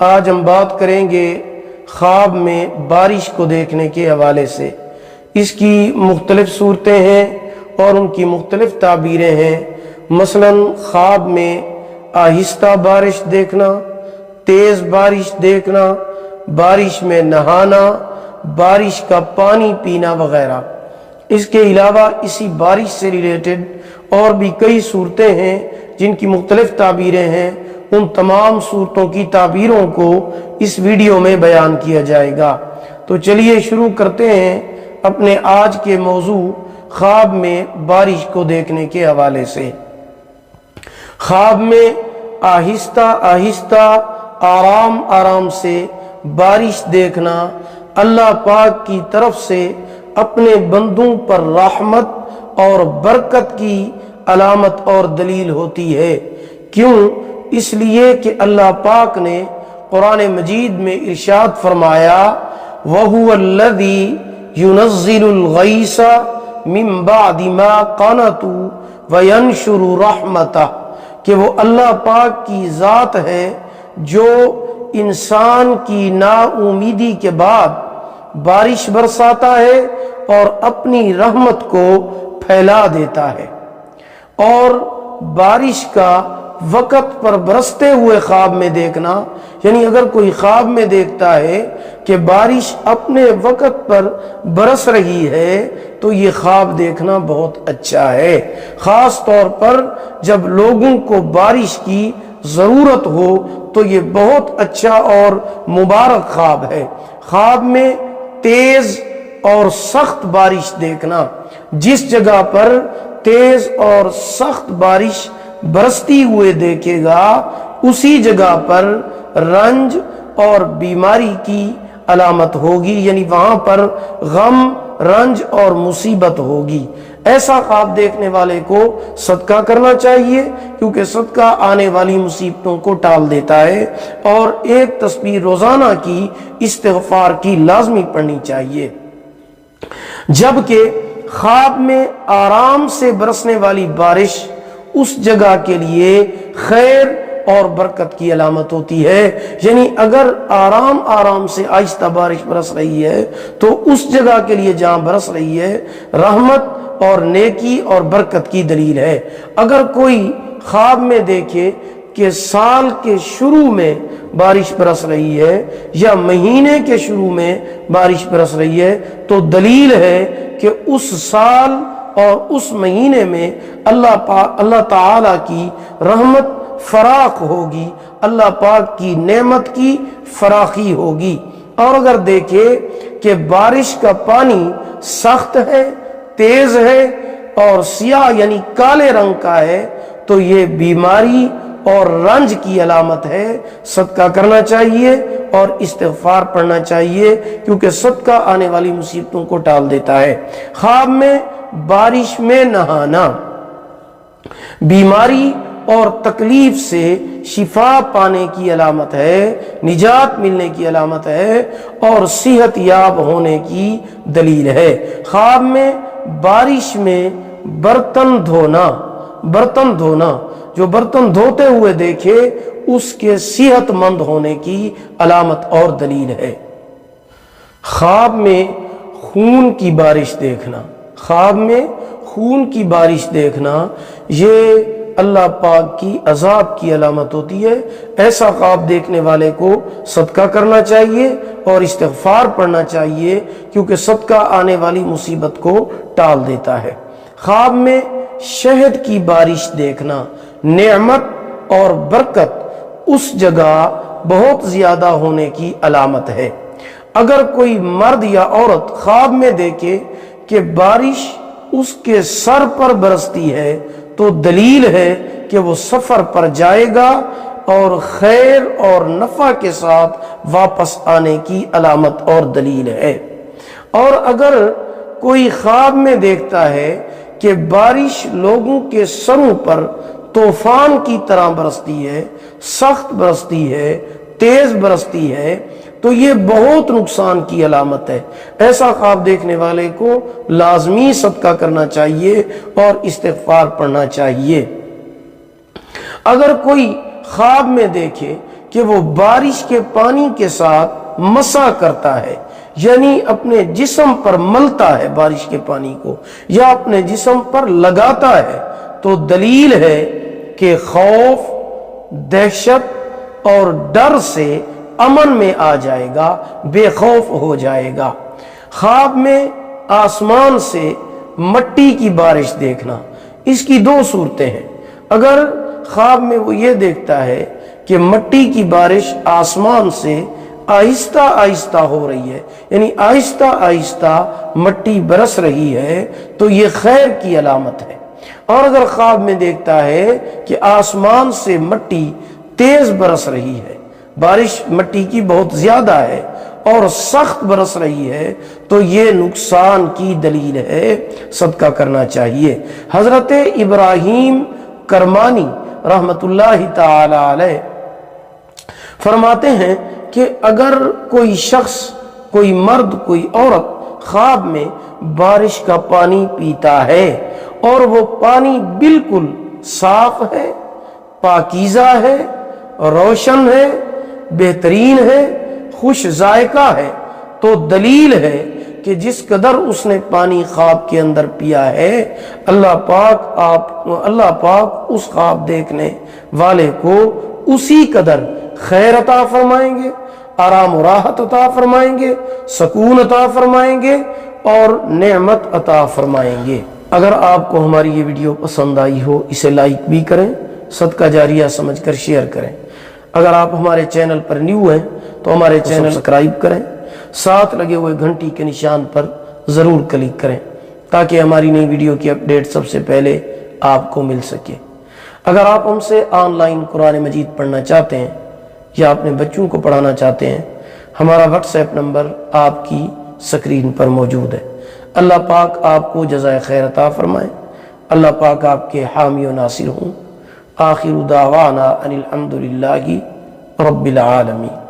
آج ہم بات کریں گے خواب میں بارش کو دیکھنے کے حوالے سے۔ اس کی مختلف صورتیں ہیں اور ان کی مختلف تعبیریں ہیں۔ مثلاً خواب میں آہستہ بارش دیکھنا، تیز بارش دیکھنا، بارش میں نہانا، بارش کا پانی پینا وغیرہ۔ اس کے علاوہ اسی بارش سے ریلیٹڈ اور بھی کئی صورتیں ہیں جن کی مختلف تعبیریں ہیں۔ ان تمام صورتوں کی تعبیروں کو اس ویڈیو میں بیان کیا جائے گا۔ تو چلیے شروع کرتے ہیں اپنے آج کے موضوع خواب میں بارش کو دیکھنے کے حوالے سے۔ خواب میں آہستہ آہستہ آرام آرام سے بارش دیکھنا اللہ پاک کی طرف سے اپنے بندوں پر رحمت اور برکت کی علامت اور دلیل ہوتی ہے۔ کیوں؟ اس لیے کہ اللہ پاک نے قرآن مجید میں ارشاد فرمایا وَهُوَ الَّذِي يُنَزِّلُ الْغَيْثَ مِن بَعْدِ مَا قَنَطُوا وَيَنشُرُ رَحْمَتَهُ کہ وہ اللہ پاک کی ذات ہے جو انسان کی نا امیدی کے بعد بارش برساتا ہے اور اپنی رحمت کو پھیلا دیتا ہے۔ اور بارش کا وقت پر برستے ہوئے خواب میں دیکھنا، یعنی اگر کوئی خواب میں دیکھتا ہے کہ بارش اپنے وقت پر برس رہی ہے تو یہ خواب دیکھنا بہت اچھا ہے، خاص طور پر جب لوگوں کو بارش کی ضرورت ہو تو یہ بہت اچھا اور مبارک خواب ہے۔ خواب میں تیز اور سخت بارش دیکھنا، جس جگہ پر تیز اور سخت بارش برستی ہوئے دیکھے گا اسی جگہ پر رنج اور بیماری کی علامت ہوگی، یعنی وہاں پر غم، رنج اور مصیبت ہوگی۔ ایسا خواب دیکھنے والے کو صدقہ کرنا چاہیے، کیونکہ صدقہ آنے والی مصیبتوں کو ٹال دیتا ہے، اور ایک تسبیح روزانہ کی استغفار کی لازمی پڑھنی چاہیے۔ جبکہ خواب میں آرام سے برسنے والی بارش اس جگہ کے لیے خیر اور برکت کی علامت ہوتی ہے، یعنی اگر آرام آرام سے آہستہ بارش برس رہی ہے تو اس جگہ کے لیے جہاں برس رہی ہے رحمت اور نیکی اور برکت کی دلیل ہے۔ اگر کوئی خواب میں دیکھے کہ سال کے شروع میں بارش برس رہی ہے یا مہینے کے شروع میں بارش برس رہی ہے تو دلیل ہے کہ اس سال اور اس مہینے میں اللہ تعالی کی رحمت فراخ ہوگی، اللہ پاک کی نعمت کی فراخی ہوگی۔ اور اگر دیکھے کہ بارش کا پانی سخت ہے، تیز ہے اور سیاہ یعنی کالے رنگ کا ہے تو یہ بیماری اور رنج کی علامت ہے۔ صدقہ کرنا چاہیے اور استغفار پڑھنا چاہیے، کیونکہ صدقہ آنے والی مصیبتوں کو ٹال دیتا ہے۔ خواب میں بارش میں نہانا بیماری اور تکلیف سے شفا پانے کی علامت ہے، نجات ملنے کی علامت ہے اور صحت یاب ہونے کی دلیل ہے۔ خواب میں بارش میں برتن دھونا، جو برتن دھوتے ہوئے دیکھے اس کے صحت مند ہونے کی علامت اور دلیل ہے۔ خواب میں خون کی بارش دیکھنا، یہ اللہ پاک کی عذاب کی علامت ہوتی ہے۔ ایسا خواب دیکھنے والے کو صدقہ کرنا چاہیے اور استغفار پڑھنا چاہیے، کیونکہ صدقہ آنے والی مصیبت کو ٹال دیتا ہے۔ خواب میں شہد کی بارش دیکھنا، نعمت اور برکت اس جگہ بہت زیادہ ہونے کی علامت ہے۔ اگر کوئی مرد یا عورت خواب میں دیکھے کہ بارش اس کے سر پر برستی ہے تو دلیل ہے کہ وہ سفر پر جائے گا اور خیر اور نفع کے ساتھ واپس آنے کی علامت اور دلیل ہے۔ اور اگر کوئی خواب میں دیکھتا ہے کہ بارش لوگوں کے سروں پر طوفان کی طرح برستی ہے، سخت برستی ہے، تیز برستی ہے، تو یہ بہت نقصان کی علامت ہے۔ ایسا خواب دیکھنے والے کو لازمی صدقہ کرنا چاہیے اور استغفار پڑھنا چاہیے۔ اگر کوئی خواب میں دیکھے کہ وہ بارش کے پانی کے ساتھ مسا کرتا ہے، یعنی اپنے جسم پر ملتا ہے بارش کے پانی کو یا اپنے جسم پر لگاتا ہے، تو دلیل ہے کہ خوف، دہشت اور ڈر سے امن میں آ جائے گا، بے خوف ہو جائے گا۔ خواب میں آسمان سے مٹی کی بارش دیکھنا، اس کی دو صورتیں ہیں۔ اگر خواب میں وہ یہ دیکھتا ہے کہ مٹی کی بارش آسمان سے آہستہ آہستہ ہو رہی ہے، یعنی آہستہ آہستہ مٹی برس رہی ہے، تو یہ خیر کی علامت ہے۔ اور اگر خواب میں دیکھتا ہے کہ آسمان سے مٹی تیز برس رہی ہے، بارش مٹی کی بہت زیادہ ہے اور سخت برس رہی ہے، تو یہ نقصان کی دلیل ہے، صدقہ کرنا چاہیے۔ حضرت ابراہیم کرمانی رحمت اللہ تعالی علیہ فرماتے ہیں کہ اگر کوئی شخص، کوئی مرد، کوئی عورت خواب میں بارش کا پانی پیتا ہے اور وہ پانی بالکل صاف ہے، پاکیزہ ہے، روشن ہے، بہترین ہے، خوش ذائقہ ہے، تو دلیل ہے کہ جس قدر اس نے پانی خواب کے اندر پیا ہے، اللہ پاک اس خواب دیکھنے والے کو اسی قدر خیر عطا فرمائیں گے، آرام و راحت عطا فرمائیں گے، سکون عطا فرمائیں گے اور نعمت عطا فرمائیں گے۔ اگر آپ کو ہماری یہ ویڈیو پسند آئی ہو، اسے لائک بھی کریں، صدقہ جاریہ سمجھ کر شیئر کریں۔ اگر آپ ہمارے چینل پر نیو ہیں تو ہمارے چینل سبسکرائب کریں، ساتھ لگے ہوئے گھنٹی کے نشان پر ضرور کلک کریں تاکہ ہماری نئی ویڈیو کی اپڈیٹ سب سے پہلے آپ کو مل سکے۔ اگر آپ ہم سے آن لائن قرآن مجید پڑھنا چاہتے ہیں یا اپنے بچوں کو پڑھانا چاہتے ہیں، ہمارا واٹس ایپ نمبر آپ کی سکرین پر موجود ہے۔ اللہ پاک آپ کو جزائے خیر عطا فرمائے، اللہ پاک آپ کے حامی و ناصر ہوں۔ آخر دعوانا ان الحمد للہ رب العالمین۔